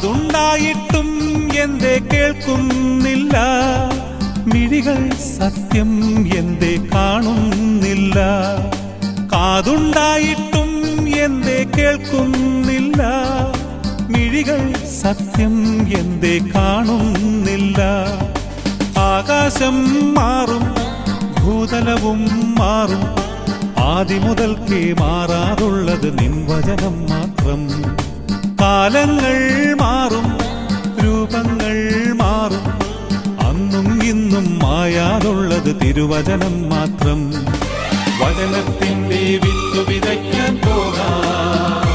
കാതുണ്ടായിട്ടും എന്തേ കേൾക്കുന്നില്ല, മിഴികൾ സത്യം എന്തേ കാണുന്നില്ല. കാതുണ്ടായിട്ടും എന്തേ കേൾക്കുന്നില്ല, മിഴികൾ സത്യം എന്തേ കാണുന്നില്ല. ആകാശം മാറും, ഭൂതലവും മാറും, ആദ്യം മുതൽക്കേ മാറാറുള്ളത് നിൻ വചനം മാത്രം. കാലങ്ങൾ മാറും, രൂപങ്ങൾ മാറും, അന്നും ഇന്നും മായാതുള്ളത് തിരുവചനം മാത്രം. വചനത്തിന്റെ വിത്തു വിതയ്ക്കാൻ പോകാം,